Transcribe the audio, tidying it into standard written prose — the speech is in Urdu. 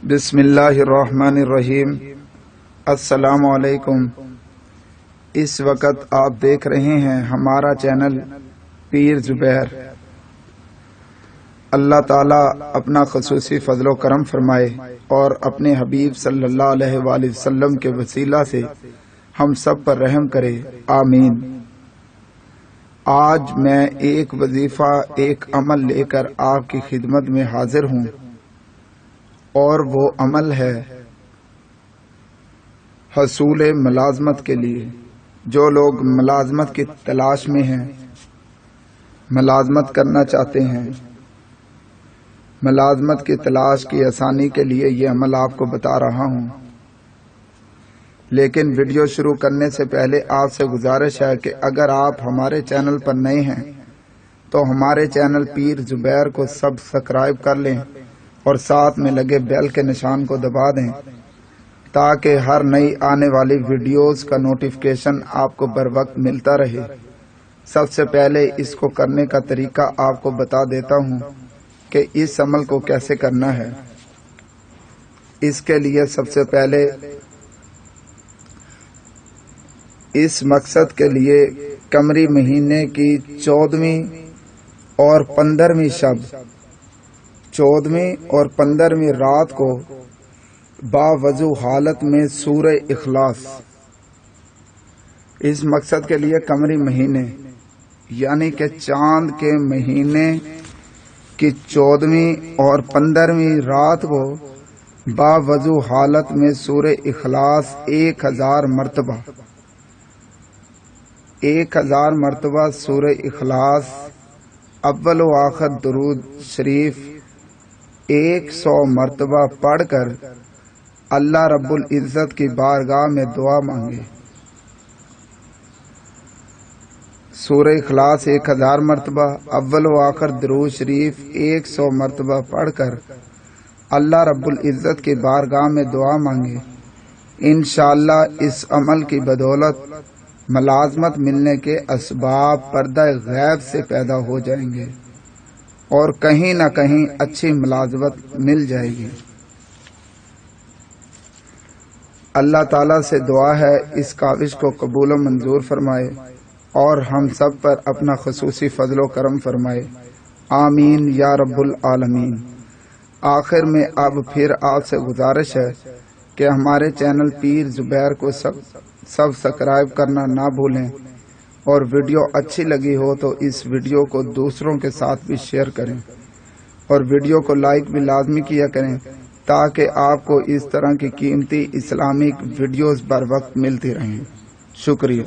بسم اللہ الرحمن الرحیم۔ السلام علیکم۔ اس وقت آپ دیکھ رہے ہیں ہمارا چینل پیر زبیر۔ اللہ تعالیٰ اپنا خصوصی فضل و کرم فرمائے اور اپنے حبیب صلی اللہ علیہ وآلہ وسلم کے وسیلہ سے ہم سب پر رحم کرے، آمین۔ آج میں ایک وظیفہ، ایک عمل لے کر آپ کی خدمت میں حاضر ہوں، اور وہ عمل ہے حصول ملازمت کے لیے۔ جو لوگ ملازمت کی تلاش میں ہیں، ملازمت کرنا چاہتے ہیں، ملازمت کی تلاش کی آسانی کے لیے یہ عمل آپ کو بتا رہا ہوں۔ لیکن ویڈیو شروع کرنے سے پہلے آپ سے گزارش ہے کہ اگر آپ ہمارے چینل پر نئے ہیں تو ہمارے چینل پیر زبیر کو سبسکرائب کر لیں اور ساتھ میں لگے بیل کے نشان کو دبا دیں تاکہ ہر نئی آنے والی ویڈیوز کا نوٹیفیکیشن آپ کو بر وقت ملتا رہے۔ سب سے پہلے اس کو کرنے کا طریقہ آپ کو بتا دیتا ہوں کہ اس عمل کو کیسے کرنا ہے۔ اس کے لیے سب سے پہلے اس مقصد کے لیے قمری مہینے کی 14ویں اور 15ویں شب، 14ویں اور 15ویں رات کو باوضو حالت میں سورہ اخلاص، اس مقصد کے لیے قمری مہینے یعنی کہ چاند کے مہینے کی 14ویں اور 15ویں رات کو باوضو حالت میں سورہ اخلاص 1000 مرتبہ 1000 مرتبہ سورہ اخلاص، اول و آخر درود شریف 100 مرتبہ پڑھ کر اللہ رب العزت کی بارگاہ میں دعا مانگے۔ سورہ اخلاص 1000 مرتبہ، اول و آخر درود شریف 100 مرتبہ پڑھ کر اللہ رب العزت کی بارگاہ میں دعا مانگے۔ انشاءاللہ اس عمل کی بدولت ملازمت ملنے کے اسباب پردہ غیب سے پیدا ہو جائیں گے اور کہیں نہ کہیں اچھی ملازمت مل جائے گی۔ اللہ تعالیٰ سے دعا ہے اس کاوش کو قبول و منظور فرمائے اور ہم سب پر اپنا خصوصی فضل و کرم فرمائے، آمین یا رب العالمین۔ آخر میں اب پھر آپ سے گزارش ہے کہ ہمارے چینل پیر زبیر کو سبسکرائب کرنا نہ بھولیں، اور ویڈیو اچھی لگی ہو تو اس ویڈیو کو دوسروں کے ساتھ بھی شیئر کریں اور ویڈیو کو لائک بھی لازمی کیا کریں تاکہ آپ کو اس طرح کی قیمتی اسلامک ویڈیوز بر وقت ملتی رہیں۔ شکریہ۔